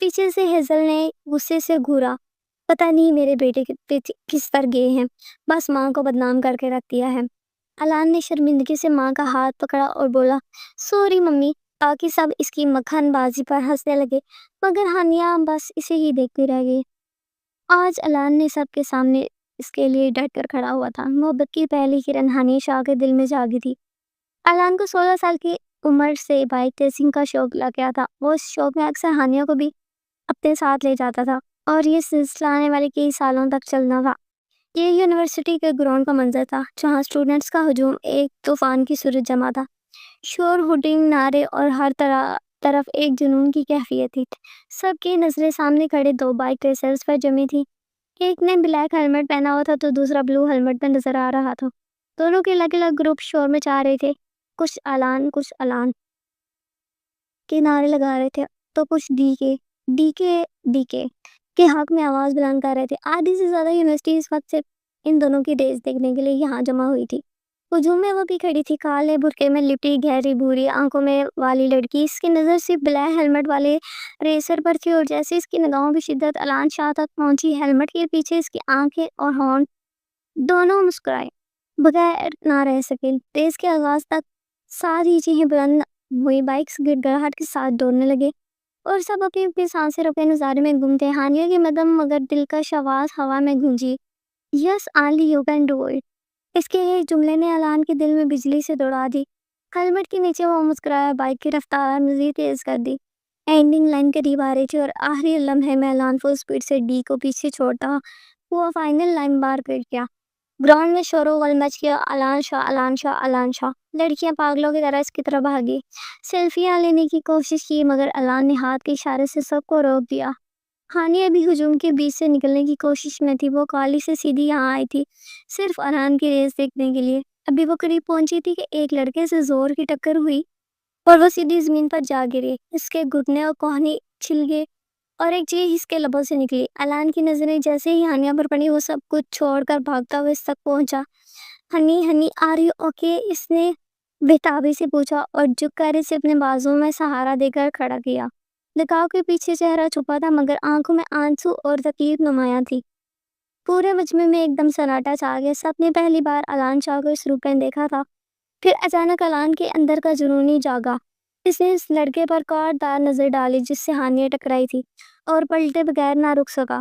پیچھے سے ہیزل نے غصے سے گھورا، پتہ نہیں میرے بیٹے کے پیچھے کس پر گئے ہیں، بس ماں کو بدنام کر کے رکھ دیا ہے۔ الان نے شرمندگی سے ماں کا ہاتھ پکڑا اور بولا، سوری ممی۔ باقی سب اس کی مکھن بازی پر ہنسنے لگے، مگر ہانیہ بس اسے ہی دیکھتی رہ گئی۔ آج الان نے سب کے سامنے اس کے لیے ڈٹ کر کھڑا ہوا تھا۔ محبت کی پہلی کرن ہانیہ شاہ کے دل میں جاگی تھی۔ الان کو 16 سال کی عمر سے بائک ریسنگ کا شوق لگ گیا تھا۔ وہ اس شوق میں اکثر ہانیہ کو بھی اپنے ساتھ لے جاتا تھا اور یہ سلسلہ آنے والے کئی سالوں تک چلنا تھا۔ یہ یونیورسٹی کے گراؤنڈ کا منظر تھا، جہاں اسٹوڈنٹس کا ہجوم ایک طوفان کی صورت جمع تھا۔ شور، ہوٹنگ، نعرے اور ہر طرف ایک جنون کی کیفیت تھی۔ سب کی نظریں سامنے کھڑے 2 بائک ریسرز پر جمی تھی۔ ایک نے بلیک ہیلمٹ پہنا ہوا تھا تو دوسرا بلو ہیلمٹ میں نظر آ رہا تھا۔ دونوں کے الگ الگ گروپ شور مچا رہے تھے، کچھ الان کے نعرے لگا رہے تھے تو کچھ ڈی کے حق میں آواز بلند کر رہے تھے۔ آدھی سے زیادہ یونیورسٹی اس وقت صرف ان دونوں کی ریس دیکھنے کے لیے یہاں جمع ہوئی تھی۔ ہجوم میں وہ بھی کھڑی تھی، کالے برقعے میں لپٹی، گہری بھوری آنکھوں میں والی لڑکی۔ اس کی نظر صرف بلیک ہیلمٹ والے ریسر پر تھی اور جیسے اس کی نگاہوں کی شدت الان شاہ تک پہنچی، ہیلمٹ کے پیچھے اس کی آنکھیں اور ہونٹ دونوں مسکرائے بغیر نہ رہ سکے۔ ریس کے آغاز تک ساری چیخیں بلند ہوئی، بائکس گڑگڑاہٹ کے ساتھ دوڑنے لگے اور سب اپنی اپنی سانسیں روکے نظارے میں گم تھے۔ ہانیہ کی مدھم مگر دلکش آواز ہوا میں گونجی، یس only you can do it۔ اس کے ایک جملے نے الان کے دل میں بجلی سے دوڑا دی۔ ہیلمٹ کے نیچے وہ مسکرایا، بائک کی رفتار مزید تیز کر دی۔ اینڈنگ لائن قریب آ رہی تھی اور آخری لمحے میں الان فل سپیڈ سے ڈی کو پیچھے چھوڑتا ہوا فائنل لائن بار کر گیا۔ گراؤنڈ میں شور و غل مچ گیا، الان شاہ، الان شاہ، الان شاہ۔ لڑکیاں پاگلوں کی طرح اس کی طرف بھاگی، سیلفیاں لینے کی کوشش کی، مگر الان نے ہاتھ کے اشارے سے سب کو روک دیا۔ ہانیہ بھی ہجوم کے بیچ سے نکلنے کی کوشش میں تھی۔ وہ کالی سے سیدھی یہاں آئی تھی صرف الان کی ریس دیکھنے کے لیے۔ ابھی وہ قریب پہنچی تھی کہ ایک لڑکے سے زور کی ٹکر ہوئی اور وہ سیدھی زمین پر جا گری۔ اس کے گھٹنے اور کوہنی چھل گئے اور ایک چیخ اس کے لبوں سے نکلی۔ الان کی نظریں جیسے ہی ہانیہ پر پڑی، وہ سب کچھ چھوڑ کر بھاگتا ہوا اس تک پہنچا۔ Honey are you okay? اس نے بےتابی سے پوچھا اور جھک کر اسے اپنے بازو میں سہارا دے کر کھڑا کیا۔ نقاب کے پیچھے چہرہ چھپا تھا مگر آنکھوں میں آنسو اور تکلیف نمایاں تھی۔ پورے مجمع میں ایک دم سناٹا چھا گیا۔ سب نے پہلی بار الان شاہ کو اس روپ میں دیکھا تھا۔ پھر اچانک الان کے اندر کا جنونی جاگا۔ اس نے اس لڑکے پر کاٹدار نظر ڈالی جس سے ہانیہ ٹکرائی تھی اور پلٹے بغیر نہ رک سکا۔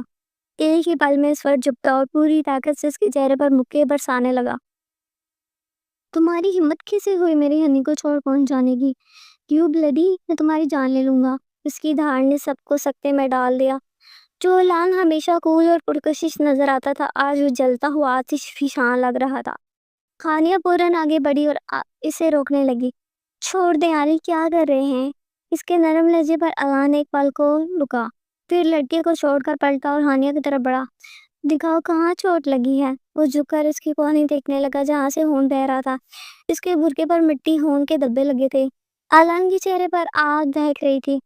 ایک ہی پل میں اس پر جھپٹا اور پوری طاقت سے اس کے چہرے پر مکے برسانے لگا۔ تمہاری ہمت کیسے ہوئی میری ہنی کو چھوڑ پہنچانے کی؟ یو بلڈی، میں تمہاری جان لے لوں گا۔ اس کی دھاڑ نے سب کو سکتے میں ڈال دیا۔ جو الان ہمیشہ کول اور پرکشش نظر آتا تھا، آج وہ جلتا ہوا آتش فشاں لگ رہا تھا۔ ہانیہ فوراً آگے بڑھی اور اسے روکنے لگی۔ چھوڑ دیں علی، کیا کر رہے ہیں؟ اس کے نرم لہجے پر الان ایک پل کو رکا، پھر لڑکے کو چھوڑ کر پلٹا اور ہانیہ کی طرف بڑھا۔ دکھاؤ کہاں چوٹ لگی ہے۔ وہ جھک کر اس کی کوہنی دیکھنے لگا جہاں سے خون بہہ رہا تھا۔ اس کے برقعے پر مٹی خون کے دھبے لگے تھے۔ الان کے چہرے پر آگ دہک رہی تھی۔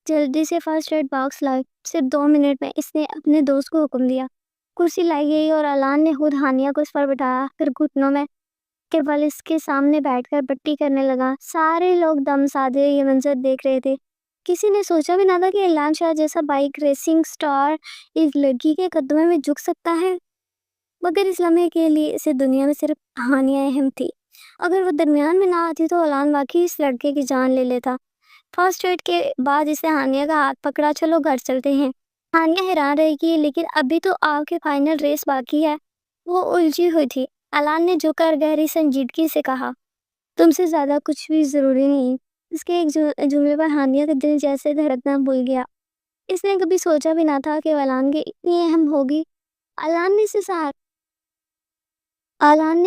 جلدی سے فرسٹ ایڈ باکس لائے۔ صرف 2 منٹ میں اس نے اپنے دوست کو حکم دیا۔ کرسی لائی گئی اور الان نے خود ہانیہ کو اس پر بٹھایا، پھر گھٹنوں میں کے بل اس کے سامنے بیٹھ کر پٹی کرنے لگا۔ سارے لوگ دم سادے یہ منظر دیکھ رہے تھے۔ کسی نے سوچا بھی نہ تھا کہ الان شاہ جیسا بائک ریسنگ سٹار ایک لڑکی کے قدموں میں جھک سکتا ہے، مگر اس لمحے کے لیے اسے دنیا میں صرف ہانیہ اہم تھی۔ اگر وہ درمیان میں نہ آتی تو الان واقعی اس لڑکے کی جان لے لیتا۔ فرسٹ ایڈ کے بعد اسے ہانیہ کا ہاتھ پکڑا، چلو گھر چلتے ہیں۔ ہانیہ حیران رہے گی، لیکن ابھی تو آپ کی فائنل ریس باقی ہے۔ وہ الجھی ہوئی تھی۔ الان نے جھک کر گہری سنجیدگی سے کہا، تم سے زیادہ کچھ بھی ضروری نہیں۔ اس کے ایک جملے پر ہانیہ کا دل جیسے دھڑکنا بھول گیا۔ اس نے کبھی سوچا بھی نہ تھا کہ وہ الان کے اتنی اہم ہوگی۔ الان نے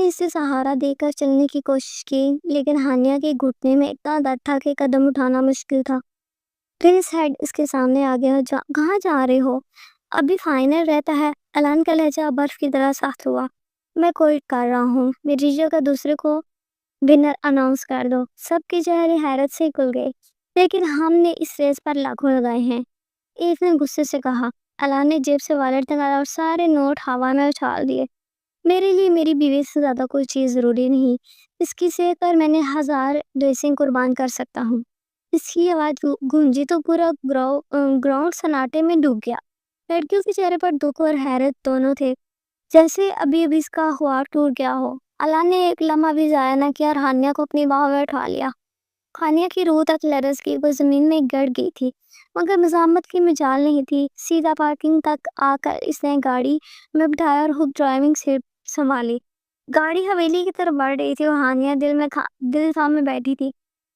اسے سہارا دے کر چلنے کی کوشش کی، لیکن ہانیہ کے گھٹنے میں اتنا درد تھا کہ قدم اٹھانا مشکل تھا۔ ریس ہیڈ اس کے سامنے آ گیا۔ کہاں جا رہے ہو؟ ابھی فائنل رہتا ہے۔ الان کا لہجہ برف کی طرح سخت ہوا۔ میں کوئٹ کر رہا ہوں، میری جگہ دوسرے کو ونر اناؤنس کر دو۔ سب کے چہرے حیرت سے کھل گئے۔ لیکن ہم نے اس ریس پر لاکھوں لگائے ہیں، ایک نے غصے سے کہا۔ الان نے جیب سے والیٹ نکالا اور سارے نوٹ ہوا میں اچھال دیے۔ میرے لیے میری بیوی سے زیادہ کوئی چیز ضروری نہیں۔ اس کی صحت پر میں نے 1000 ریسنگ قربان کر سکتا ہوں۔ اس کی آواز گونجی تو پورا گراؤنڈ سناٹے میں ڈوب گیا۔ لڑکیوں کے چہرے پر دکھ اور حیرت دونوں تھے، جیسے ابھی ابھی اس کا خواب ٹوٹ گیا ہو۔ اللہ نے ایک لمحہ بھی ضائع نہ کیا اور ہانیہ کو اپنی باہوں میں اٹھا لیا۔ ہانیہ کی روح تک لرز گئی، وہ زمین میں گڑ گئی تھی، مگر مزاحمت کی مجال نہیں تھی۔ سیدھا پارکنگ تک آ کر اس نے گاڑی میں بٹھایا اور خود ڈرائیونگ سیٹ سنبھالی۔ گاڑی حویلی کی طرف بڑھ رہی تھی اور ہانیہ دل تھامے بیٹھی تھی۔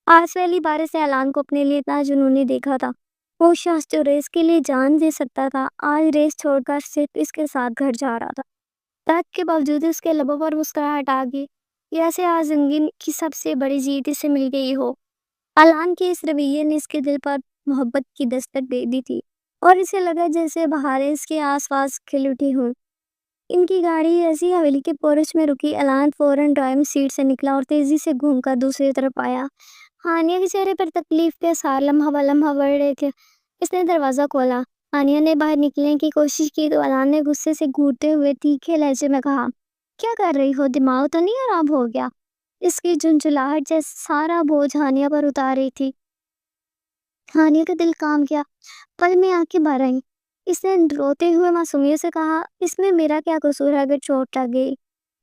آج پہلی بار اس نے اعلان کو اپنے لیے اتنا جنونی دیکھا تھا۔ وہ شخص جو ریس کے لیے جان دے سکتا تھا، آج ریس چھوڑ کر صرف اس کے ساتھ گھر جا رہا تھا۔ درد کے باوجود اس کے لبوں پر مسکراہٹ آ گئی، جیسے آج زندگی کی سب سے بڑی جیت اسے مل گئی ہو۔ اعلان کے اس رویے نے اس کے دل پر محبت کی دستک دے دی تھی اور اسے لگا جیسے بہاریں اس کے آس پاس کھل اٹھی ہوں۔ ان کی گاڑی ایسی حویلی کے پورچ میں رکی، اعلان فوراً ڈرائیونگ سیٹ سے نکلا اور تیزی سے گھوم کر دوسری طرف آیا۔ ہانیہ کے چہرے پر تکلیف کے آثار لمحہ بہ لمحہ بڑھ رہے تھے۔ اس نے دروازہ کھولا۔ ہانیہ نے باہر نکلنے کی کوشش کی تو اعلان نے غصے سے گھورتے ہوئے تیکھے لہجے میں کہا، کیا کر رہی ہو؟ دماغ تو نہیں خراب ہو گیا؟ اس کی جھنجھلاہٹ جیسے سارا بوجھ ہانیہ پر اتار رہی تھی۔ ہانیہ کا دل کام کیا، پل میں آنکھیں بھر آئیں۔ اس نے روتے ہوئے معصومیت سے کہا، اس میں میرا کیا قصور ہے اگر چوٹ لگ گئی؟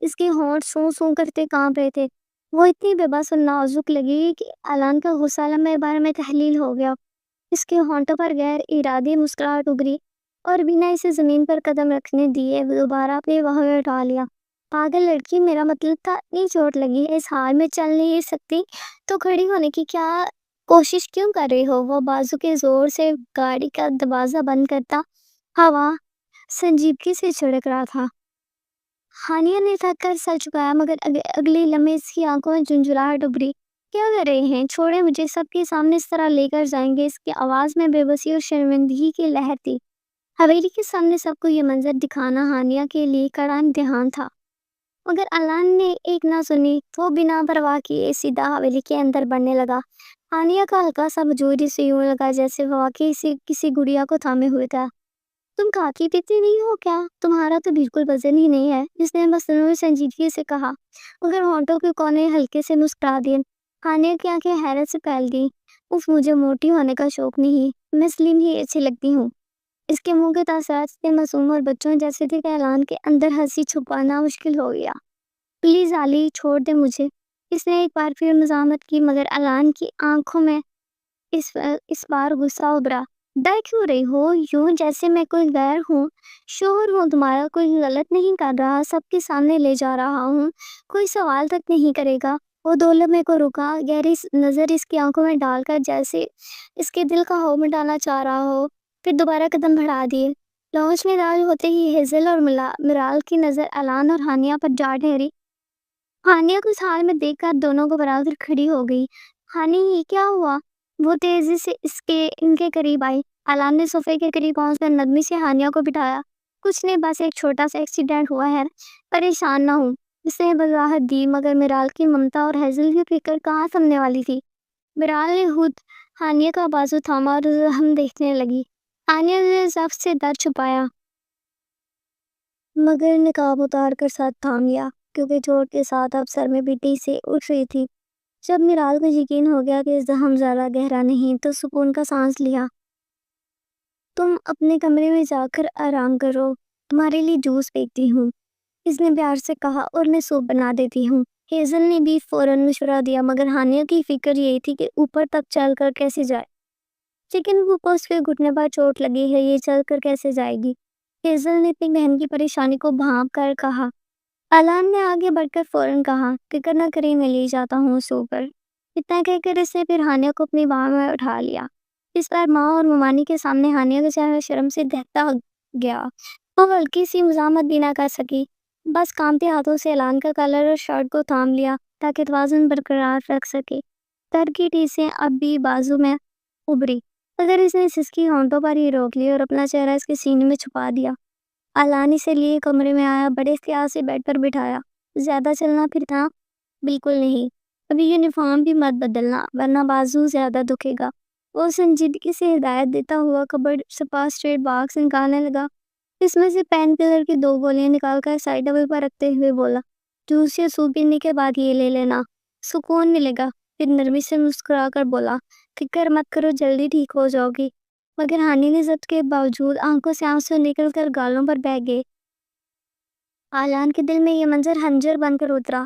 اس کے ہونٹ سوں سوں کرتے کانپ رہے تھے۔ وہ اتنی بے بس اور نازک لگی کہ اعلان کا غصہ لمحے بھر میں تحلیل ہو گیا۔ اس کے ہونٹوں پر غیر ارادی مسکراہٹ ابھری اور بنا اسے زمین پر قدم رکھنے دیے دوبارہ اپنی باہوں میں اٹھا لیا۔ پاگل لڑکی، میرا مطلب تھا اتنی چوٹ لگی ہے، اس حال میں چل نہیں سکتی تو کھڑی ہونے کی کیا کوشش کیوں کر رہی ہو؟ وہ بازو کے زور سے گاڑی کا دروازہ بند کرتا ہوا سنجیدگی سے چھڑک رہا تھا۔ ہانیہ نے تھک کر سر جھکایا، مگر اگلی لمحے اس کی آنکھوں میں جھنجھلاہٹ ابھری۔ کیا کر رہے ہیں؟ چھوڑیں مجھے، سب کے سامنے اس طرح لے کر جائیں گے؟ اس کی آواز میں بے بسی اور شرمندگی کی لہر تھی۔ حویلی کے سامنے سب کو یہ منظر دکھانا ہانیہ کے لیے کڑا امتحان تھا، مگر اعلان نے ایک نہ سنی۔ وہ بنا پرواہ کیے سیدھا حویلی کے اندر بڑھنے لگا۔ ہانیہ کا ہلکا سا وجود اسے یوں لگا جیسے وہ واقعی کسی گڑیا کو تھامے ہوئے تھا۔ تم کافی پیتی نہیں ہو کیا؟ تمہارا تو بالکل وزن ہی نہیں ہے، اس نے مصنوعی سنجیدگی سے کہا، مگر ہونٹوں کے کونے ہلکے سے مسکرا دیے۔ ہانیہ کی آنکھیں حیرت سے پھیل گئیں۔ اف، مجھے موٹی ہونے کا شوق نہیں، میں سلیم ہی اچھی لگتی ہوں۔ اس کے منہ کے تاثرات اتنے معصوم اور بچوں جیسے تھے کہ اعلان کے اندر ہنسی چھپانا مشکل ہو گیا۔ پلیز علی، چھوڑ دے مجھے، اس نے ایک بار پھر مزاحمت کی، مگر اعلان کی آنکھوں میں اس بار غصہ ابھرا۔ ڈر کیوں رہی ہو یوں، جیسے میں کوئی غیر ہوں؟ شوہر ہوں تمہارا، کوئی غلط نہیں کر رہا، سب کے سامنے لے جا رہا ہوں، کوئی سوال تک نہیں کرے گا۔ وہ دو لمحے کو رکا، گہری نظر اس کی آنکھوں میں ڈال کر جیسے اس کے دل کا ہو مٹانا چاہ رہا ہو، پھر دوبارہ قدم بڑھا دیے۔ لانچ میں داخل ہوتے ہی ہیزل اور مرال کی نظر اعلان اور ہانیہ پر جا ٹھہری۔ ہانیہ کو اس حال میں دیکھ کر دونوں کو برابر کھڑی ہو گئی۔ ہانی، یہ کیا ہوا؟ وہ تیزی سے ان کے قریب آئی۔ اعلان نے صوفے کے قریب پہنچ کر نرمی سے ہانیہ کو بٹھایا۔ کچھ نہیں، بس ایک چھوٹا سا ایکسیڈنٹ ہوا ہے، پریشان نہ ہوں، اس نے وضاحت دی۔ مگر مرال کی ممتا اور ہیزل کی فکر کہاں سننے والی تھی۔ مرال نے خود ہانیہ کا بازو تھاما اور زخم دیکھنے لگی۔ ہانیہ نے ضعف سے درد چھپایا، مگر نقاب اتار کر ساتھ تھام لیا، کیونکہ چوٹ کے ساتھ اب سر میں پٹی سے اٹھ رہی تھی۔ جب مرال کو یقین ہو گیا کہ زخم زیادہ گہرا نہیں تو سکون کا سانس لیا۔ تم اپنے کمرے میں جا کر آرام کرو، تمہارے لیے جوس پھینکتی ہوں، اس نے پیار سے کہا، اور میں سوپ بنا دیتی ہوں۔ ہیزل نے بھی فوراً مشورہ دیا، مگر ہانیہ کی فکر یہی تھی کہ اوپر تک چل کر کیسے جائے۔ لیکن وہ اس کے گھٹنے پر چوٹ لگی ہے، یہ چل کر کیسے جائے گی؟ ہیزل نے اپنی بہن کی پریشانی کو بھانپ کر کہا۔ اعلان نے آگے بڑھ کر فوراً کہا، فکر نہ کریں، میں لے جاتا ہوں اسے اوپر۔ اتنا کہہ کر اس نے پھر ہانیہ کو اپنی باہوں میں اٹھا لیا۔ اس بار ماں اور ممانی کے سامنے ہانیہ کا چہرہ شرم سے دہتا گیا۔ وہ ہلکی سی مزاحمت بھی نہ کر سکی، بس کانپتے ہاتھوں سے اعلان کا کلر اور شرٹ کو تھام لیا تاکہ توازن برقرار رکھ سکے۔ در کی ٹیسیں اب بھی بازو میں ابھری، اگر اس نے سسکی ہونٹوں پر ہی روک لی اور اپنا چہرہ اس کے سینے میں چھپا دیا۔ اعلان اسے لیے کمرے میں آیا، بڑے احتیاط سے بیڈ پر بٹھایا۔ زیادہ چلنا پھرنا بالکل نہیں، ابھی یونیفارم بھی مت بدلنا ورنہ بازو زیادہ دکھے گا۔ وہ سنجیدگی سے ہدایت دیتا ہوا کبرڈ سے پاس اسٹریٹ باکس نکالنے لگا۔ اس میں سے پین کلر کی 2 گولیاں نکال کر سائڈ ٹیبل پر رکھتے ہوئے بولا، جوس یا سوپ پینے کے بعد یہ لے لینا، سکون ملے گا۔ پھر نرمی سے مسکرا کر بولا، فکر مت کرو، جلدی ٹھیک ہو جاؤ گی۔ مگر ہانی نے ضد کے باوجود آنکھوں سے آنسو نکل کر گالوں پر بہہ گئے۔ آلان کے دل میں یہ منظر خنجر بن کر اترا۔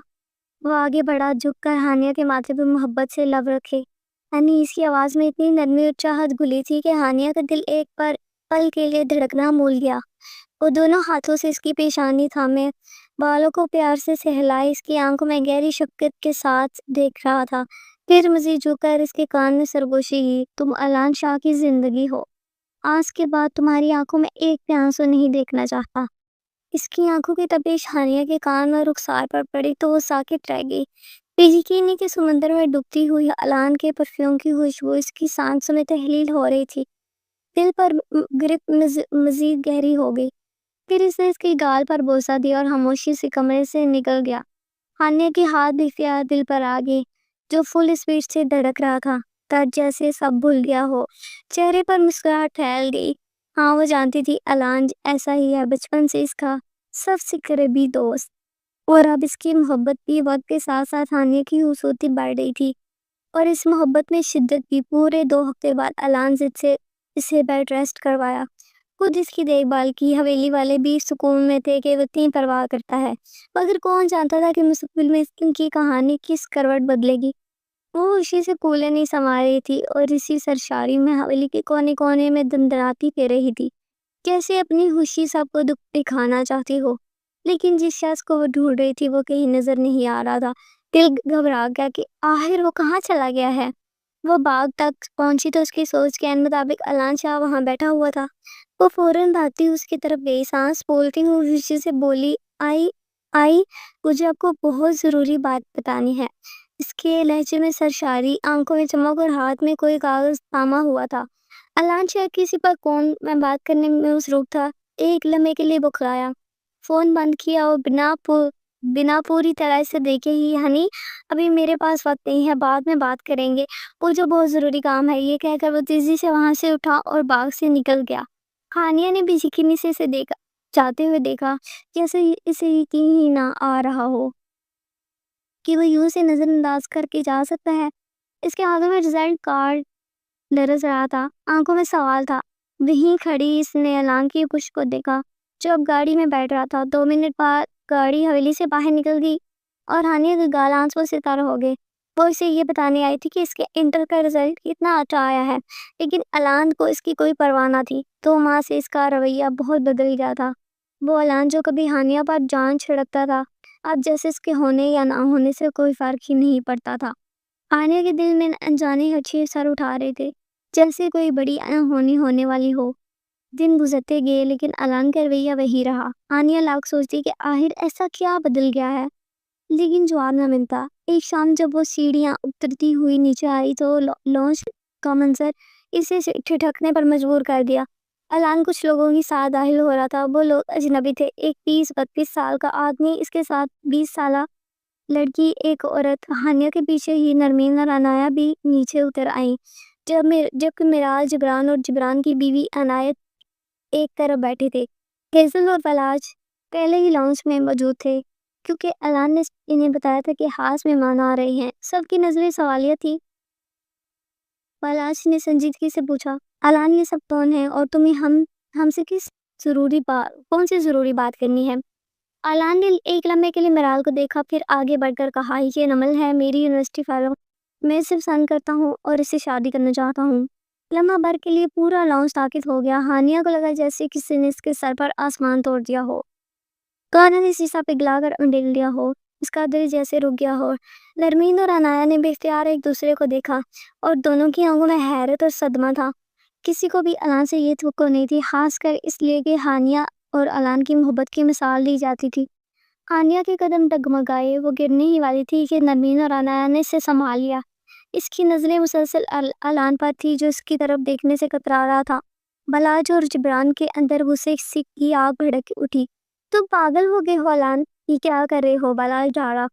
وہ آگے بڑھا، جھک کر ہانیہ کے ماتھے پر محبت سے لب رکھے۔ ہنی اس کی آواز میں اتنی نرمی اور چاہت گھلی تھی کہ ہانیہ کا دل ایک پل کے لیے دھڑکنا بھول گیا۔ وہ دونوں ہاتھوں سے اس کی پیشانی تھامے، بالوں کو پیار سے سہلائے، اس کی آنکھوں میں گہری شفقت کے ساتھ دیکھ رہا تھا۔ پھر مزید جھک کر اس کے کان میں سرگوشی کی، تم آلان شاہ کی زندگی ہو۔ آج کے بعد تمہاری آنکھوں میں ایک بھی آنسو نہیں دیکھنا چاہتا۔ اس کی آنکھوں کی تپش ہانیہ کے کان میں رخسار پر پڑی تو وہ ساکت رہ گئی۔ بے یقینی کے سمندر میں ڈوبتی ہوئی آلان کے پرفیوم کی خوشبو اس کی سانسوں میں تحلیل ہو رہی تھی۔ دل پر گرفت مزید گہری ہو گئی۔ پھر اس نے اس کی گال پر بوسہ دیا اور خاموشی سے کمرے سے نکل گیا۔ ہانیہ کے ہاتھ بھی اختیار دل پر آ گئے، جو فل اسپیڈ سے دھڑک رہا تھا، تب جیسے سب بھول گیا ہو۔ چہرے پر مسکراہٹ پھیل گئی۔ ہاں، وہ جانتی تھی آلان ایسا ہی ہے، بچپن سے اس کا سب سے قریبی دوست۔ اور اب اس کی محبت بھی وقت کے ساتھ ساتھ ہانیہ کی خوبصورتی بڑھ رہی تھی، اور اس محبت میں شدت بھی۔ پورے 2 ہفتے بعد آلان ضد سے اسے بیڈ ریسٹ کروایا، خود اس کی دیکھ بھال کی۔ حویلی والے بھی سکون میں تھے کہ وہ اتنی پرواہ کرتا ہے، مگر کون جانتا تھا کہ مستقبل میں ان کی کہانی کس کروٹ بدلے گی۔ وہ خوشی سے کولے نہیں سما رہی تھی اور اسی سرشاری میں حویلی کے کونے کونے میں دندراتی پھر رہی تھی، جیسے اپنی خوشی سب کو دکھانا چاہتی ہو۔ لیکن جس شخص کو وہ ڈھونڈ رہی تھی وہ کہیں نظر نہیں آ رہا تھا۔ دل گھبرا گیا کہ آخر وہ کہاں چلا گیا ہے۔ وہ باغ تک پہنچی تو اس کی سوچ کے عین مطابق آلان شاہ وہاں بیٹھا ہوا تھا۔ وہ فوراً بھاگتی اس کی طرف گئی، سانس پھولتی ہوئی خوشی سے بولی، آئی، مجھے آپ کو بہت ضروری بات بتانی ہے۔ اس کے لہجے میں سرشاری، آنکھوں میں چمک اور ہاتھ میں کوئی کاغذ تھاما ہوا تھا۔ آلان شاہ کسی پر فون میں بات کرنے میں مصروف تھا۔ ایک لمحے کے لیے بکھرایا، فون بند کیا اور بنا پوری طرح سے دیکھے ہی، ہنی ابھی میرے پاس وقت نہیں ہے، بعد میں بات کریں گے، مجھے بہت ضروری کام ہے، یہ کہہ کر وہ تیزی سے وہاں سے اٹھا اور باغ سے نکل گیا۔ ہانیہ نے بے یقینی سے اسے جاتے ہوئے دیکھا، جیسے اسے یقین ہی نہ آ رہا ہو کہ وہ یوں سے نظر انداز کر کے جا سکتا ہے۔ اس کے ہاتھوں میں رزلٹ کارڈ لرز رہا تھا، آنکھوں میں سوال تھا۔ وہیں کھڑی اس نے آلان کی پشت کو دیکھا، جو اب گاڑی میں بیٹھ رہا تھا۔ 2 منٹ بعد گاڑی حویلی سے باہر نکل گئی اور ہانیہ کے گال آنسوں سے تر ہو گئے۔ وہ اسے یہ بتانے آئی تھی کہ اس کے انٹر کا رزلٹ کتنا اچھا آیا ہے، لیکن آلان کو اس کی کوئی پرواہ نہ تھی۔ 2 ماہ سے اس کا رویہ بہت بدل گیا تھا۔ وہ آلان جو کبھی ہانیہ پر جان چھڑکتا تھا، اب جیسے اس کے ہونے یا نہ ہونے سے کوئی فرق ہی نہیں پڑتا تھا۔ ہانیہ کے دل میں انجانے خدشے سر اٹھا رہے تھے، جیسے کوئی بڑی انہونی ہونے والی ہو۔ دن گزرتے گئے لیکن آلان کا رویہ وہی رہا۔ ہانیہ لاکھ سوچتی کہ آخر ایسا کیا بدل گیا ہے، لیکن جواب نہ ملتا۔ ایک شام جب وہ سیڑھیاں اترتی ہوئی نیچے آئی تو لانچ کا منظر اسے ٹھٹکنے پر مجبور کر دیا۔ آلان کچھ لوگوں کے ساتھ داخل ہو رہا تھا۔ وہ لوگ اجنبی تھے، ایک 30-32 سال کا آدمی، اس کے ساتھ 20 سالہ لڑکی، ایک عورت۔ ہانیہ کے پیچھے ہی نرمین اور عنایہ بھی نیچے اتر آئیں، جبکہ میرال جبران اور جبران کی بیوی عنایت ایک طرف بیٹھے تھے۔ ہیزل اور فلاج پہلے ہی لانچ میں موجود تھے، کیونکہ آلان نے انہیں بتایا تھا کہ خاص مہمان آ رہے ہیں۔ سب کی نظریں سوالیہ تھی۔ فلاج نے سنجیدگی سے پوچھا، آلان یہ سب کون ہے اور تمہیں ہم سے کون سی ضروری بات کرنی ہے؟ آلان نے ایک لمحے کے لیے میرال کو دیکھا، پھر آگے بڑھ کر کہا، یہ نمل ہے، میری یونیورسٹی فیلو، میں اسے پسند کرتا ہوں اور اس سے شادی کرنا چاہتا ہوں۔ لمحہ بھر کے لیے پورا لاؤنج ساکت ہو گیا۔ ہانیہ کو لگا جیسے کسی نے اس کے سر پر آسمان توڑ دیا ہو، کانوں نے شیشہ پگھلا کر انڈیل دیا ہو، اس کا دل جیسے رک گیا ہو۔ نرمین اور عنایہ نے بے اختیار ایک دوسرے کو دیکھا اور دونوں کی آنکھوں میں حیرت اور صدمہ تھا۔ کسی کو بھی آلان سے یہ توقع نہیں تھی، خاص کر اس لیے کہ ہانیہ اور آلان کی محبت کی مثال دی جاتی تھی۔ ہانیہ کے قدم ڈگمگائے، وہ گرنے ہی والی تھی کہ نرمین اور عنایہ نے اسے سنبھال لیا۔ اس کی نظریں مسلسل آلان پر تھی، جو اس کی طرف دیکھنے سے کترا رہا تھا۔ بلاج اور جبران کے اندر غصے کی آگ بھڑک اٹھی۔ تم پاگل ہو گئے ہو آلان، یہ کیا کر رہے ہو؟ بلاج ڈھاڑا۔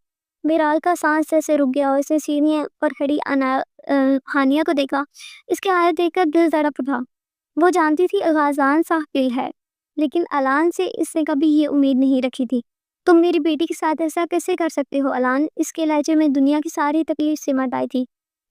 میرال کا سانس جیسے رک گیا اور اس نے سیڑھیاں پر کھڑی ہانیہ کو دیکھا۔ اس کے حالت دیکھ کر دل تڑپ اٹھا۔ وہ جانتی تھی غازان ساحل ہے، لیکن آلان سے اس نے کبھی یہ امید نہیں رکھی تھی۔ تم میری بیٹی کے ساتھ ایسا کیسے کر سکتے ہو آلان؟ اس کے لہجے میں دنیا کی ساری تکلیف سمٹ آئی تھی۔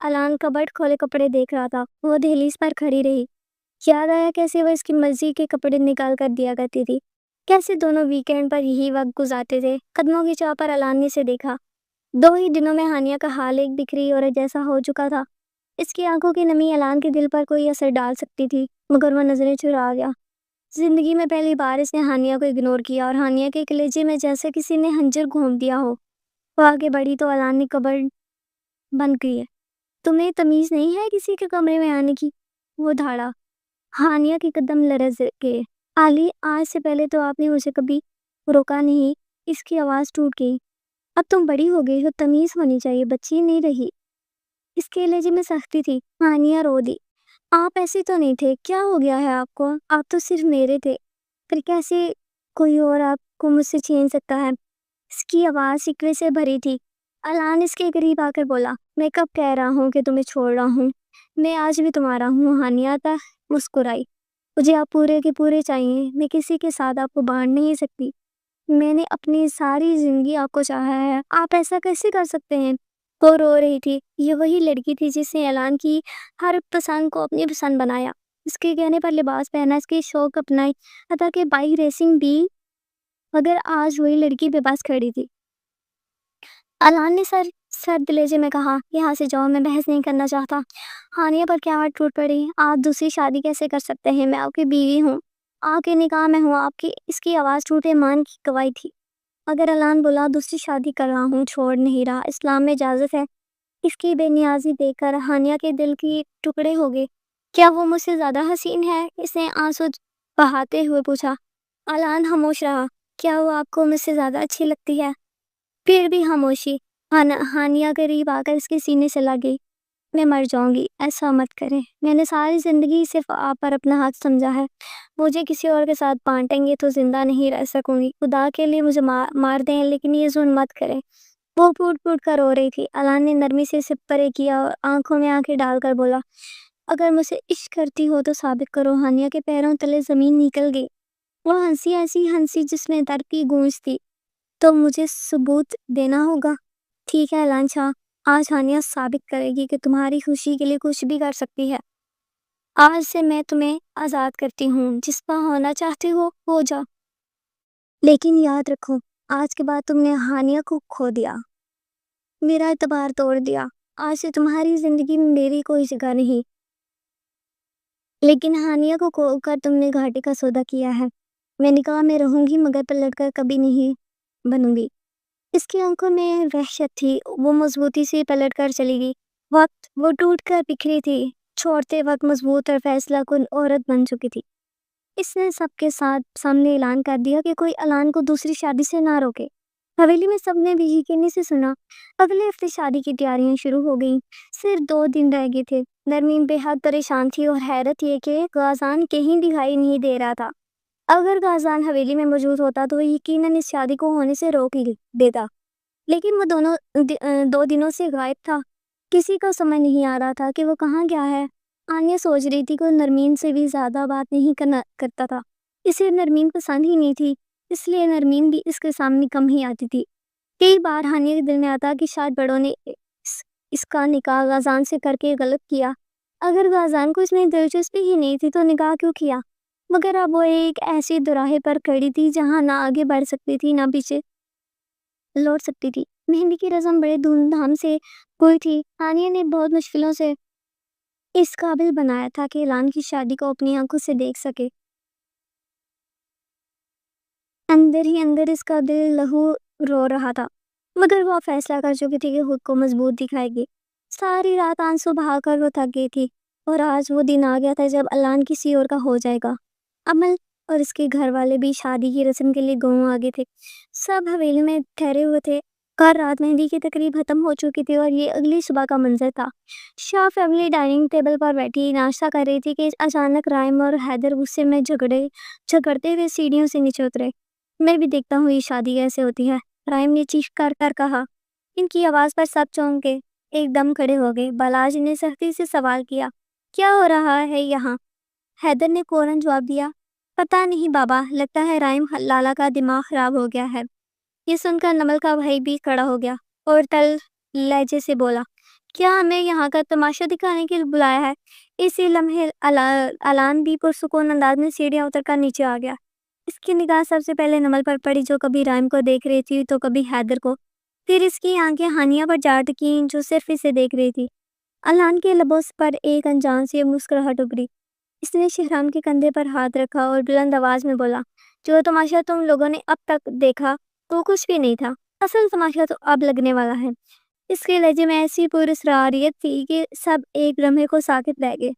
الان کبڈ کھولے کپڑے دیکھ رہا تھا۔ وہ دہلیز پر کھڑی رہی۔ یاد آیا کیسے وہ اس کی مرضی کے کپڑے نکال کر دیا کرتی تھی، کیسے دونوں ویکینڈ پر یہی وقت گزارتے تھے۔ قدموں کی چاہ پر الان نے اسے دیکھا۔ 2 ہی دنوں میں ہانیہ کا حال ایک بکھری عورت جیسا ہو چکا تھا۔ اس کی آنکھوں کی نمی الان کے دل پر کوئی اثر ڈال سکتی تھی، مگر وہ نظریں چرا گیا۔ زندگی میں پہلی بار اس نے ہانیہ کو اگنور کیا، اور ہانیہ کے کلیجے میں جیسے کسی نے خنجر گھونپ دیا ہو۔ وہ آگے بڑھی تو الان نے کبڈ بند کی ہے۔ تمہیں تمیز نہیں ہے کسی کے کمرے میں آنے کی؟ وہ دھاڑا۔ ہانیہ کے قدم لرز گئے۔ علی، آج سے پہلے تو آپ نے مجھے کبھی روکا نہیں۔ اس کی آواز ٹوٹ گئی۔ اب تم بڑی ہو گئی ہو، تمیز ہونی چاہیے، بچی نہیں رہی۔ اس کے لہجے میں سختی تھی۔ ہانیہ رو دی۔ آپ ایسے تو نہیں تھے، کیا ہو گیا ہے آپ کو؟ آپ تو صرف میرے تھے، پھر کیسے کوئی اور آپ کو مجھ سے چھین سکتا ہے؟ اس کی آواز شکوے سے بھری تھی۔ الان اس کے قریب آ کر بولا، میں کب کہہ رہا ہوں کہ تمہیں چھوڑ رہا ہوں؟ میں آج بھی تمہارا ہوں۔ ہانیہ مسکرائی۔ مجھے آپ پورے کے پورے چاہیے، میں کسی کے ساتھ آپ کو بانٹ نہیں سکتی۔ میں نے اپنی ساری زندگی آپ کو چاہا ہے، آپ ایسا کیسے کر سکتے ہیں؟ وہ رو رہی تھی۔ یہ وہی لڑکی تھی جس نے الان کی ہر پسند کو اپنی پسند بنایا، اس کے کہنے پر لباس پہنا، اس کے شوق اپنائی، حتیٰ کہ بائک ریسنگ بھی۔ مگر آج وہی لڑکی بے بس کھڑی تھی۔ الان نے سرد لہجے میں کہا، یہاں سے جاؤ، میں بحث نہیں کرنا چاہتا۔ ہانیہ پر کیا ہٹ ٹوٹ پڑی۔ آپ دوسری شادی کیسے کر سکتے ہیں؟ میں آپ کی بیوی ہوں، آپ کے نکاح میں ہوں۔ آپ کی اس کی آواز ٹوٹے مان کی گواہی تھی۔ اگر الان بولا دوسری شادی کر رہا ہوں، چھوڑ نہیں رہا، اسلام میں اجازت ہے۔ اس کی بے نیازی دیکھ کر ہانیہ کے دل کی ٹکڑے ہو گئے۔ کیا وہ مجھ سے زیادہ حسین ہے؟ اس نے آنسو بہاتے ہوئے پوچھا۔ الان خاموش رہا۔ کیا وہ آپ کو مجھ سے زیادہ اچھی لگتی ہے؟ پھر بھی خاموشی۔ ہانیہ قریب آ کر اس کے سینے سے لگ گئی۔ میں مر جاؤں گی، ایسا مت کریں۔ میں نے ساری زندگی صرف آپ پر اپنا حق سمجھا ہے، مجھے کسی اور کے ساتھ بانٹیں گے تو زندہ نہیں رہ سکوں گی۔ خدا کے لیے مجھے مار دیں، لیکن یہ ظلم مت کریں۔ وہ پھوٹ پھوٹ کر رو رہی تھی۔ الان نے نرمی سے سپرے کیا اور آنکھوں میں آنکھیں ڈال کر بولا، اگر مجھ سے عشق کرتی ہو تو ثابت کرو۔ ہانیہ کے پیروں تلے زمین نکل گئی۔ وہ ہنسی، ایسی ہنسی جس میں درد کی گونج تھی۔ تو مجھے ثبوت دینا ہوگا۔ ٹھیک ہے الان شاہ، آج ہانیہ ثابت کرے گی کہ تمہاری خوشی کے لیے کچھ بھی کر سکتی ہے۔ آج سے میں تمہیں آزاد کرتی ہوں، جس پر ہونا چاہتے ہو جا۔ لیکن یاد رکھو، آج کے بعد تم نے ہانیہ کو کھو دیا، میرا اعتبار توڑ دیا۔ آج سے تمہاری زندگی میں میری کوئی جگہ نہیں۔ لیکن ہانیہ کو کھو کر تم نے گھاٹے کا سودا کیا ہے۔ میں نکاح میں رہوں گی، مگر پلٹ کر کبھی نہیں بنوں گی۔ اس کی آنکھوں میں وحشت تھی۔ وہ مضبوطی سے پلٹ کر چلی گئی۔ وہ ٹوٹ کر بکھری تھی، چھوڑتے وقت مضبوط اور فیصلہ کن عورت بن چکی تھی۔ اس نے سب کے سامنے اعلان کر دیا کہ کوئی الان کو دوسری شادی سے نہ روکے۔ حویلی میں سب نے بھی یقینی سے سنا۔ اگلے ہفتے شادی کی تیاریاں شروع ہو گئیں۔ صرف 2 دن رہ گئے تھے۔ نرمین بے حد پریشان تھی، اور حیرت یہ کہ غازان کہیں دکھائی نہیں دے رہا تھا۔ اگر غازان حویلی میں موجود ہوتا تو وہ یقیناً اس شادی کو ہونے سے روک ہی دیتا، لیکن وہ 2 دنوں سے غائب تھا۔ کسی کو سمجھ نہیں آ رہا تھا کہ وہ کہاں گیا ہے۔ آنیہ سوچ رہی تھی کہ وہ نرمین سے بھی زیادہ بات نہیں کرتا تھا۔ اسے نرمین پسند ہی نہیں تھی، اس لیے نرمین بھی اس کے سامنے کم ہی آتی تھی۔ کئی بار ہانیہ کے دل میں آتا کہ شاید بڑوں نے اس کا نکاح غازان سے کر کے غلط کیا۔ اگر غازان کو اس میں دلچسپی ہی نہیں تھی تو نکاح کیوں کیا؟ مگر اب وہ ایک ایسی دوراہے پر کھڑی تھی جہاں نہ آگے بڑھ سکتی تھی، نہ پیچھے لوٹ سکتی تھی۔ مہندی کی رسم بڑے دھوم دھام سے ہوئی تھی۔ ہانیہ نے بہت مشکلوں سے اس قابل بنایا تھا کہ الان کی شادی کو اپنی آنکھوں سے دیکھ سکے۔ اندر ہی اندر اس کا دل لہو رو رہا تھا، مگر وہ فیصلہ کر چکی تھی کہ خود کو مضبوط دکھائے گی۔ ساری رات آنسو بہا کر وہ تھک گئی تھی، اور آج وہ دن آ گیا تھا جب الان کسی اور کا ہو جائے گا۔ عمل اور اس کے گھر والے بھی شادی کی رسم کے لیے گاؤں آگے تھے۔ سب حویلی میں ٹھہرے ہوئے تھے۔ کل رات مہندی کی تقریب ختم ہو چکی تھی، اور یہ اگلی صبح کا منظر تھا۔ شاہ فیملی ڈائننگ ٹیبل پر بیٹھی ناشتہ کر رہی تھی کہ اچانک رائم اور حیدر غصے میں جھگڑتے ہوئے سیڑھیوں سے نیچے اترے۔ میں بھی دیکھتا ہوں یہ شادی کیسے ہوتی ہے، رائم نے چیخ کر کہا۔ ان کی آواز پر سب چونک کے ایک دم کھڑے ہو گئے۔ بالاجی نے سختی سے سوال کیا، کیا ہو رہا ہے یہاں؟ حیدر نے فوراً جواب دیا، پتہ نہیں بابا، لگتا ہے رائم لالا کا دماغ خراب ہو گیا ہے۔ یہ سن کر نمل کا بھائی بھی کھڑا ہو گیا اور تل لہجے سے بولا، کیا ہمیں یہاں کا تماشا دکھانے کے لیے بلایا ہے؟ اسی لمحے الان بھی پرسکون انداز میں سیڑھیاں اتر کر نیچے آ گیا۔ اس کی نگاہ سب سے پہلے نمل پر پڑی، جو کبھی رائم کو دیکھ رہی تھی تو کبھی حیدر کو، پھر اس کی آنکھیں ہانیہ پر جا ٹکیں جو صرف اسے دیکھ رہی تھی۔ الان کے لبوں پر ایک انجان سی مسکراہٹ ابھری۔ اس نے شہرام کے کندھے پر ہاتھ رکھا اور بلند آواز میں بولا، جو تماشا تم لوگوں نے اب تک دیکھا وہ کچھ بھی نہیں تھا، اصل تماشا تو اب لگنے والا ہے۔ اس کے لہجے میں ایسی پراسراریت تھی کہ سب ایک لمحے کو ساکت رہ گئے۔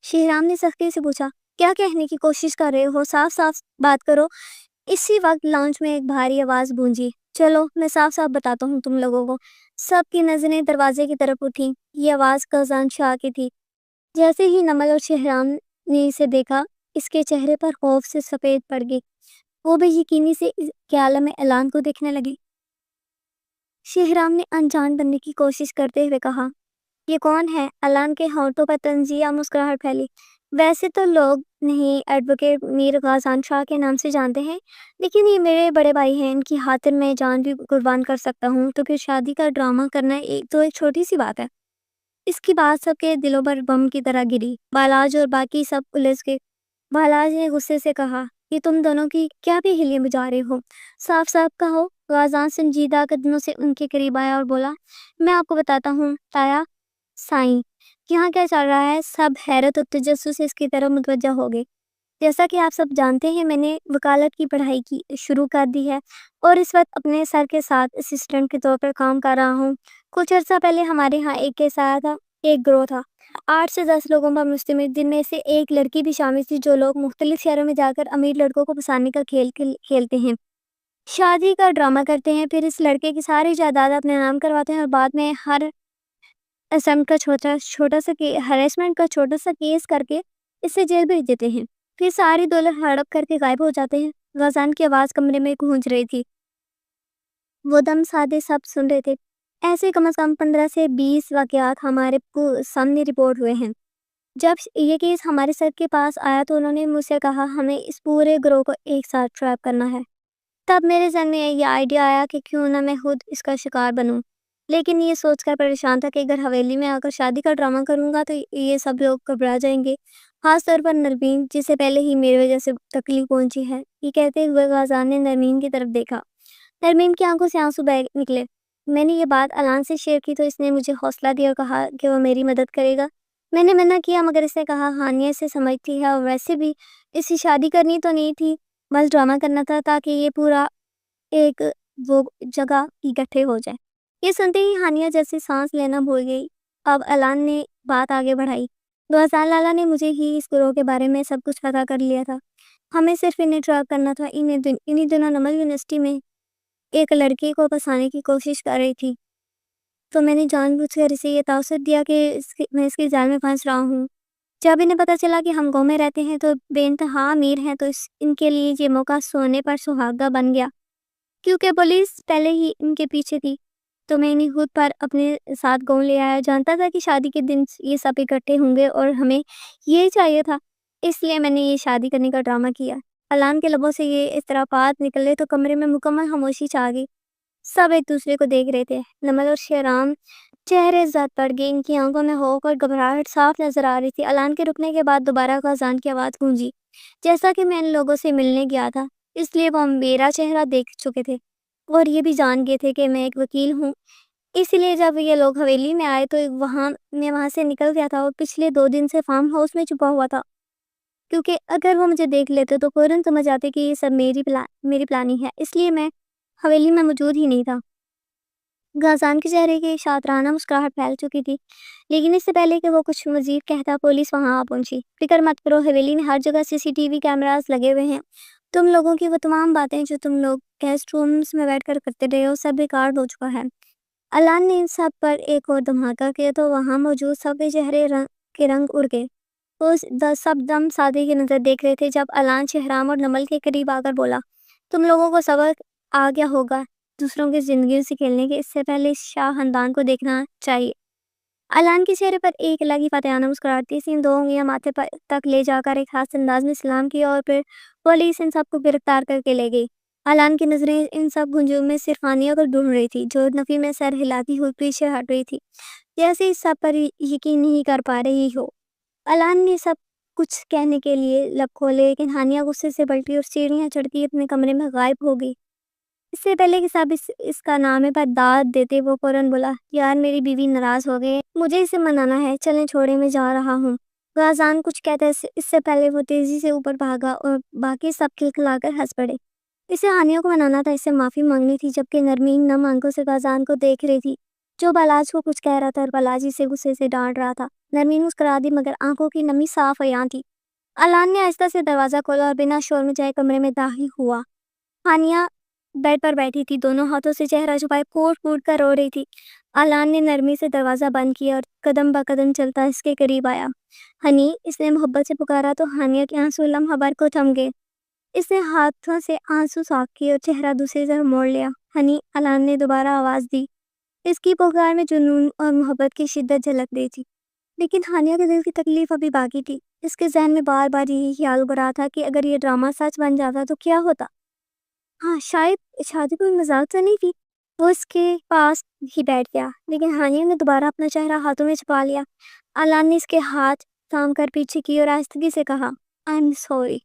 شہرام نے سختی سے پوچھا، کیا کہنے کی کوشش کر رہے ہو؟ صاف صاف بات کرو۔ اسی وقت لانچ میں ایک بھاری آواز گونجی، چلو میں صاف صاف بتاتا ہوں تم لوگوں کو۔ سب کی نظریں دروازے کی طرف اٹھیں۔ یہ آواز قزان شاہ کی تھی۔ جیسے ہی نمل اور شہرام نے اسے دیکھا، اس کے چہرے پر خوف سے سفید پڑ گئی۔ وہ بے یقینی سے کے عالم اعلان کو دیکھنے لگے۔ شہرام نے انجان بننے کی کوشش کرتے ہوئے کہا، یہ کون ہے؟ اعلان کے ہونٹوں پر طنزیہ مسکراہٹ پھیلی۔ ویسے تو لوگ نہیں ایڈوکیٹ میر غازان شاہ کے نام سے جانتے ہیں، لیکن یہ میرے بڑے بھائی ہیں، ان کی خاطر میں جان بھی قربان کر سکتا ہوں، تو پھر شادی کا ڈرامہ کرنا ایک چھوٹی سی بات ہے۔ اس کی بات سب کے دلوں پر بم کی طرح گری۔ بالاج اور باقی سب الجھ گئے۔ بالاج نے غصے سے کہا، یہ تم دونوں کی کیا بھی ہلیاں بجا رہے ہو؟ صاف صاف کہو۔ غازان سنجیدہ قدموں سے ان کے قریب آیا اور بولا، میں آپ کو بتاتا ہوں تایا سائیں، یہاں کیا چل رہا ہے۔ سب حیرت اور تجسس سے اس کی طرف متوجہ ہو گئے۔ جیسا کہ آپ سب جانتے ہیں، میں نے وکالت کی پڑھائی شروع کر دی ہے اور اس وقت اپنے سر کے ساتھ اسسٹنٹ کے طور پر کام کر رہا ہوں۔ کچھ عرصہ پہلے ہمارے ہاں ایک گروہ تھا، 8 سے 10 لوگوں پر مشتمل، جن میں سے ایک لڑکی بھی شامل تھی، جو لوگ مختلف شہروں میں جا کر امیر لڑکوں کو پھنسانے کا کھیل کھیلتے ہیں، شادی کا ڈرامہ کرتے ہیں، پھر اس لڑکے کی ساری جائیداد اپنے نام کرواتے ہیں اور بعد میں ہراسمنٹ کا چھوٹا سا کیس کر کے اسے جیل بھیج دیتے ہیں، پھر ساری دولت ہڑپ کر کے غائب ہو جاتے ہیں۔ غازان کی آواز کمرے میں گونج رہی تھی۔ وہ دم سادے سب سن رہے تھے۔ ایسے کم از کم 15 سے 20 واقعات ہمارے سامنے رپورٹ ہوئے ہیں۔ جب یہ کیس ہمارے سر کے پاس آیا تو انہوں نے مجھ سے کہا، ہمیں اس پورے گروہ کو ایک ساتھ ٹریپ کرنا ہے۔ تب میرے ذہن میں یہ آئیڈیا آیا کہ کیوں نہ میں خود اس کا شکار بنوں، لیکن یہ سوچ کر پریشان تھا کہ اگر حویلی میں آ کر شادی کا ڈرامہ کروں گا تو یہ سب لوگ گھبرا جائیں گے، خاص طور پر نرمین، جسے پہلے ہی میری وجہ سے تکلیف پہنچی ہے۔ یہ کہتے ہوئے غازان نے نرمین کی طرف دیکھا۔ نرمین کی آنکھوں سے آنسو بہہ نکلے۔ میں نے یہ بات الان سے شیئر کی تو اس نے مجھے حوصلہ دیا اور کہا کہ وہ میری مدد کرے گا۔ میں نے منع کیا، مگر اس نے کہا، ہانیہ سے سمجھتی ہے اور ویسے بھی اسی شادی کرنی تو نہیں تھی، بس ڈرامہ کرنا تھا تاکہ یہ پورا ایک وہ جگہ اکٹھے ہو جائے۔ یہ سنتے ہی ہانیہ جیسے سانس لینا بھول گئی۔ اب الان نے بات آگے بڑھائی، 2000 لالا نے مجھے ہی اس گروہ کے بارے میں سب کچھ پتا کر لیا تھا، ہمیں صرف انہیں ٹریپ کرنا تھا۔ انہی دنوں نمل یونیورسٹی میں ایک لڑکی کو پھنسانے کی کوشش کر رہی تھی، تو میں نے جان بوجھ کر اسے یہ تاثر دیا کہ میں اس کے جال میں پھنس رہا ہوں۔ جب انہیں پتا چلا کہ ہم گاؤں میں رہتے ہیں تو بے انتہا امیر ہیں، تو ان کے لیے یہ موقع سونے پر سہاگا بن گیا، کیونکہ پولیس پہلے ہی ان کے پیچھے تھی۔ تو میں انہیں خود پر اپنے ساتھ گاؤں لے آیا، جانتا تھا کہ شادی کے دن یہ سب اکٹھے ہوں گے اور ہمیں یہی چاہیے تھا، اس لیے میں نے یہ شادی کرنے کا ڈرامہ کیا۔ الان کے لبوں سے یہ اضطرابات نکلے تو کمرے میں مکمل خاموشی چھا گئی۔ سب ایک دوسرے کو دیکھ رہے تھے۔ نمل اور شہرام چہرے زد پڑ گئے، ان کی آنکھوں میں خوف اور گھبراہٹ صاف نظر آ رہی تھی۔ الان کے رکنے کے بعد دوبارہ غازان کی آواز گونجی، جیسا کہ میں ان لوگوں سے ملنے گیا تھا، اس لیے وہ میرا چہرہ دیکھ چکے تھے اور یہ بھی جان گئے تھے کہ میں ایک وکیل ہوں، اس لیے جب یہ لوگ حویلی میں آئے تو میں وہاں سے نکل گیا تھا اور پچھلے 2 دن سے فارم ہاؤس میں چھپا ہوا تھا، کیونکہ اگر وہ مجھے دیکھ لیتے تو فوراً سمجھ جاتے کہ یہ سب میری پلاننگ ہے، اس لیے میں حویلی میں موجود ہی نہیں تھا۔ غازان کے چہرے کی شاطرانہ مسکراہٹ پھیل چکی تھی، لیکن اس سے پہلے کہ وہ کچھ مزید کہتا پولیس وہاں آ پہنچی۔ فکر مت کرو، حویلی میں ہر جگہ CCTV کیمراز لگے ہوئے ہیں، تم لوگوں کی وہ تمام باتیں جو تم لوگ گیسٹ رومز میں بیٹھ کر کرتے رہے ہو، سب ریکارڈ ہو چکا ہے۔ الان نے ان سب پر ایک اور دھماکہ کیا تو وہاں موجود سب کے چہرے کے رنگ اڑ گئے۔ وہ سب دم سادے کی نظر دیکھ رہے تھے جب الان شہرام اور نمل کے قریب آ کر بولا، تم لوگوں کو سبق آ گیا ہوگا دوسروں کی زندگیوں سے کھیلنے کے، اس سے پہلے شاہ خاندان کو دیکھنا چاہیے۔ الان کے چہرے پر ایک الگ ہی فاتحانہ مسکراہٹ تھی۔ اس نے 2 انگلیاں ماتھے تک لے جا کر ایک خاص انداز میں سلام کیا اور پھر پولیس ان سب کو گرفتار کر کے لے گئی۔ علان کی نظریں ان سب ہجوم میں صرف ہانیہ کو ڈھونڈ رہی تھی، جو نفی میں سر ہلاتی ہوئی پیچھے ہٹ رہی تھی، جیسے اس سب پر یقین نہیں کر پا رہی ہو۔ علان نے سب کچھ کہنے کے لیے لب کھولے، لیکن ہانیہ غصے سے پلٹی اور سیڑھیاں چڑھتی اپنے کمرے میں غائب ہو گئی۔ اس سے پہلے کہ سب اس کا نام پر داد دیتے، وہ فوراً بولا، یار میری بیوی ناراض ہو گئے، مجھے اسے منانا ہے، چلیں چھوڑے، میں جا رہا ہوں۔ غازان کچھ کہتا ہے، اس سے پہلے وہ تیزی سے اوپر بھاگا اور باقی سب کھلکھلا کر ہنس پڑے۔ اسے ہانیہ کو منانا تھا، اسے معافی مانگنی تھی، جبکہ نرمین نم آنکھوں سے غازان کو دیکھ رہی تھی، جو بالاج کو کچھ کہہ رہا تھا اور بالاجی سے غصے سے ڈانٹ رہا تھا۔ نرمین مسکرا دی، مگر آنکھوں کی نمی صاف عیاں تھی۔ علان نے آہستہ سے دروازہ کھولا اور بنا شور مچائے کمرے میں داخل ہوا۔ ہانیہ بیڈ پر بیٹھی تھی، دونوں ہاتھوں سے چہرہ چھپائے پھوٹ پھوٹ کر رو رہی تھی۔ علان نے نرمی سے دروازہ بند کیا اور قدم بہ قدم چلتا اس کے قریب آیا۔ ہنی، اس نے محبت سے پکارا تو ہانیہ کے آنسو لمحہ بھر کو تھم گئے۔ اس نے ہاتھوں سے آنسو صاف کیے اور چہرہ دوسری طرف موڑ لیا۔ ہنی، علان نے دوبارہ آواز دی۔ اس کی پکار میں جنون اور محبت کی شدت جھلک رہی تھی، لیکن ہانیہ کے دل کی تکلیف ابھی باقی تھی۔ اس کے ذہن میں بار بار یہی خیال ابھر رہا تھا کہ اگر یہ ڈرامہ سچ بن جاتا تو کیا ہوتا۔ ہاں، شاید شادی کوئی مذاق تو نہیں تھی۔ وہ اس کے پاس ہی بیٹھ گیا، لیکن ہانیہ نے دوبارہ اپنا چہرہ ہاتھوں میں چھپا لیا۔ علان نے اس کے ہاتھ تھام کر پیچھے کی اور آہستگی سے کہا، آئی ایم سوری۔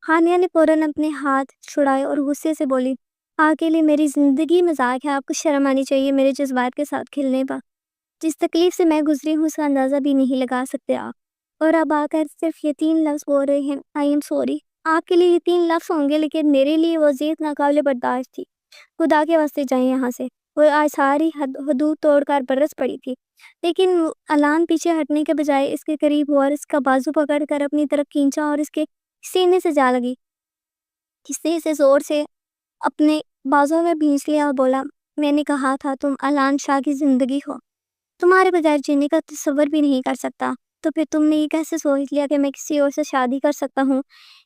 ہانیہ نے فوراً اپنے ہاتھ چھڑائے اور غصے سے بولی، آپ کے لیے میری زندگی مذاق ہے، آپ کو شرم آنی چاہیے میرے جذبات کے ساتھ کھلنے پر۔ جس تکلیف سے میں گزری ہوں اس کا اندازہ بھی نہیں لگا سکتے آپ، اور اب آ کر صرف یہ 3 لفظ بول رہے ہیں، آئی ایم سوری۔ آپ کے لیے یہ 3 لفظ ہوں گے، لیکن میرے لیے وہ اذیت ناقابل برداشت تھی۔ خدا کے واسطے جائیں یہاں سے۔ وہ آج ساری حدود توڑ کر برس پڑی تھی، لیکن علان پیچھے ہٹنے کے بجائے اس کے قریب ہوا اور اس کا بازو پکڑ کر اپنی طرف کھینچا اور اس کے سینے سے جا لگی۔ اس نے اسے زور سے اپنے بازوں میں بھینچ لیا اور بولا، میں نے کہا تھا تم علان شاہ کی زندگی ہو، تمہارے بغیر جینے کا تصور بھی نہیں کر سکتا، تو پھر تم نے یہ کیسے سوچ لیا کہ میں کسی اور سے شادی کر سکتا ہوں؟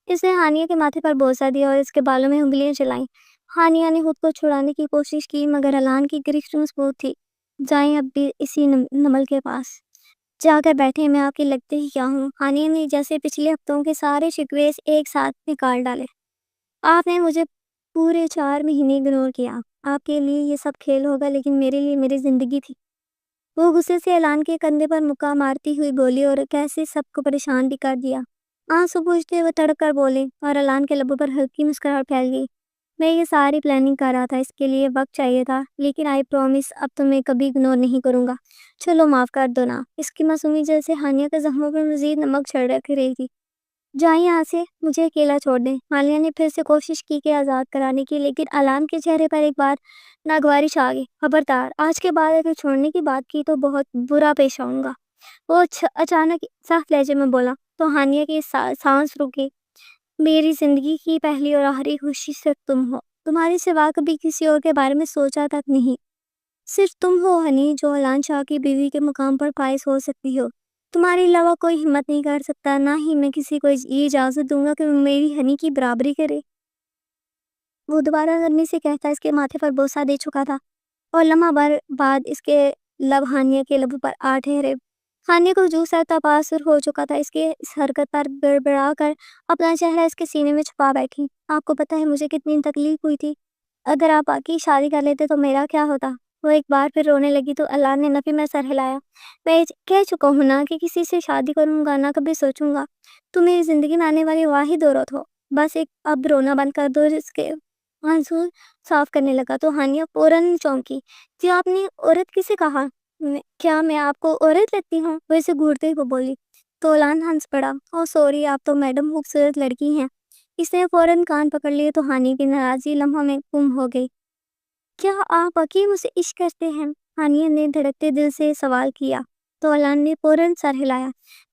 اس نے ہانیہ کے ماتھے پر بوسہ دیا اور اس کے بالوں میں انگلیاں چلائیں۔ ہانیہ نے خود کو چھڑانے کی کوشش کی، مگر علان کی گرفت مضبوط تھی۔ جائیں اب بھی اسی نمل کے پاس جا کر بیٹھے، میں آپ کے لگتے ہی کیا ہوں؟ ہانیہ نے جیسے پچھلے ہفتوں کے سارے شکوے ایک ساتھ نکال ڈالے۔ آپ نے مجھے پورے 4 مہینے اگنور کیا، آپ کے لیے یہ سب کھیل ہوگا، لیکن میرے لیے میری زندگی تھی۔ وہ غصے سے علان کے کندھے پر مکہ مارتی ہوئی بولی اور کیسے سب کو پریشان بھی کر دیا۔ آنسو پوچھتے ہوئے تڑپ کر بولے، اور علان کے لبوں پر ہلکی مسکراہٹ پھیل گئی۔ میں یہ ساری پلاننگ کر رہا تھا، اس کے لیے وقت چاہیے تھا، لیکن آئی پرومس اب تمہیں کبھی اگنور نہیں کروں گا، چلو معاف کر دو نا۔ اس کی معصومی جیسے ہانیہ کے زخموں پر مزید نمک چھڑک رہی تھی۔ جائیں یہاں سے، مجھے اکیلا چھوڑ دیں۔ ہانیہ نے پھر سے کوشش کی کہ آزاد کرانے کی، لیکن علان کے چہرے پر ایک بار ناگوارش آ گئی۔ خبردار، آج کے بعد اگر چھوڑنے کی بات کی تو بہت برا پیش آؤں گا، وہ اچانک سخت لہجے میں بولا۔ تو ہانیہ کی سانس رکی۔ میری زندگی کی پہلی اور آخری خوشی صرف تم ہو، تمہارے سوا کبھی کسی اور کے بارے میں سوچا تک نہیں۔ صرف تم ہو ہنی، جو علان شاہ کی بیوی کے مقام پر فائز ہو سکتی ہو۔ تمہارے علاوہ کوئی ہمت نہیں کر سکتا، نہ ہی میں کسی کو یہ اجازت دوں گا کہ وہ میری ہنی کی برابری کرے۔ وہ دوبارہ نرمی سے کہتا اس کے ماتھے پر بوسہ دے چکا تھا، اور لمحہ بھر بعد اس کے لب ہانیہ کے لبوں پر آ ٹھہرے۔ ہانیہ کو جو سر تاثر ہو چکا تھا اس کے اس حرکت پر گڑبڑا کر اپنا چہرہ اس کے سینے میں چھپا بیٹھی۔ آپ کو پتہ ہے مجھے کتنی تکلیف ہوئی تھی؟ اگر آپ باقی شادی کر لیتے تو میرا کیا ہوتا؟ وہ ایک بار پھر رونے لگی تو علان نے نفی میں سر ہلایا۔ میں کہہ چکا ہوں نا کہ کسی سے شادی کروں گا، نہ کبھی سوچوں گا۔ تم میری زندگی میں آنے والی واحد عورت ہو، بس ایک اب رونا بند کر دو۔ اس کے آنسو صاف کرنے لگا تو ہانیہ فوراً چونکی۔ جی آپ نے عورت کسے کہا؟ کیا میں آپ کو عورت لگتی ہوں؟ وہ اسے گھورتے ہوئے بولی تو علان ہنس پڑا۔ او سوری، آپ تو میڈم خوبصورت لڑکی ہیں۔ اس نے فوراً کان پکڑ لیے تو ہانیہ کی ناراضی لمحوں میں گم ہو گئی۔ کیا آپ واقعی مجھ سے عشق کرتے ہیں؟ ہانیہ نے دھڑکتے دل سے سوال کیا تو علان نے فوراً سر ہلایا۔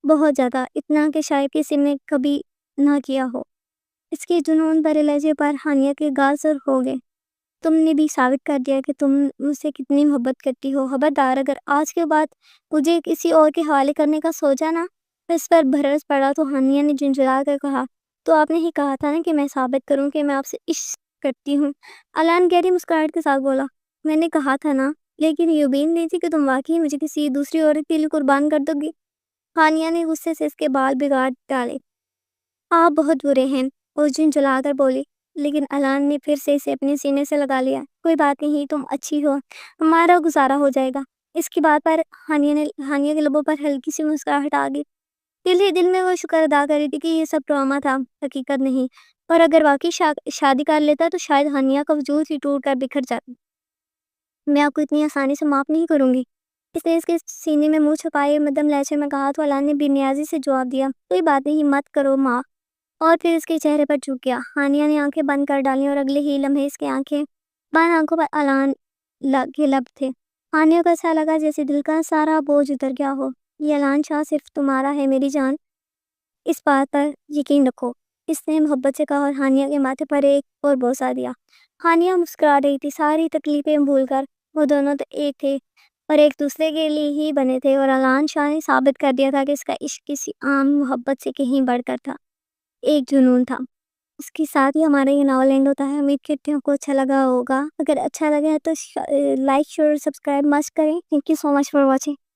بہت زیادہ، اتنا کہ شاید کسی نے کبھی نہ کیا ہو۔ اس کے جنون بھرے لہجے پر ہانیہ کے گال سر ہو گئے۔ تم نے بھی ثابت کر دیا کہ تم مجھ سے کتنی محبت کرتی ہو۔ خبردار، اگر آج کے بعد مجھے کسی اور کے حوالے کرنے کا سوچا نا۔ اس پر بھرس پڑا تو ہانیہ نے جھنجھلا کر کہا، تو آپ نے ہی کہا تھا نا کہ میں ثابت کروں کہ میں آپ سے عشق کرتی ہوں۔ علان گہری مسکراہٹ کے ساتھ بولا، میں نے کہا تھا نا، لیکن یہ امید نہیں تھی کہ تم واقعی مجھے کسی دوسری عورت کے لیے قربان کر دو گی۔ ہانیہ نے غصے سے اس کے بال بگاڑ ڈالے۔ آپ بہت برے ہیں، وہ جھنجھلا کر بولی۔ لیکن علان نے پھر سے اسے اپنے سینے سے لگا لیا۔ کوئی بات نہیں، تم اچھی ہو، ہمارا گزارا ہو جائے گا۔ اس کی بات پر ہانیہ کے لبوں پر ہلکی سی مسکراہٹ آ گئی۔ دل ہی دل میں وہ شکر ادا کر رہی تھی کہ یہ سب ڈرامہ تھا، حقیقت نہیں، اور اگر واقعی شادی کر لیتا تو شاید ہانیہ کا وجود ہی ٹوٹ کر بکھر جاتا۔ میں آپ کو اتنی آسانی سے معاف نہیں کروں گی، اس نے اس کے سینے میں منہ چھپائے مدھم لہجے میں کہا تو علان نے بے نیازی سے جواب دیا، کوئی بات نہیں، مت کرو معاف، اور پھر اس کے چہرے پر جھک گیا۔ ہانیہ نے آنکھیں بند کر ڈالیں اور اگلے ہی لمحے اس کی آنکھیں بند آنکھوں پر علان کے لب تھے۔ ہانیہ کو ایسا لگا جیسے دل کا سارا بوجھ اتر گیا ہو۔ یہ علان شاہ صرف تمہارا ہے میری جان، اس بات پر یقین رکھو، اس نے محبت سے کہا اور ہانیہ کے ماتھے پر ایک اور بوسہ دیا۔ ہانیہ مسکرا رہی تھی، ساری تکلیفیں بھول کر۔ وہ دونوں تو ایک تھے اور ایک دوسرے کے لیے ہی بنے تھے، اور علان شاہ نے ثابت کر دیا تھا کہ اس کا عشق کسی عام محبت سے کہیں بڑھ کر تھا، ایک جنون تھا۔ اس کے ساتھ ہی ہمارا یہ ناول اینڈ ہوتا ہے۔ امید کرتی ہوں آپ کو اچھا لگا ہوگا۔ اگر اچھا لگا ہے تو لائک شیئر سبسکرائب مست کریں۔ Thank you so much for watching.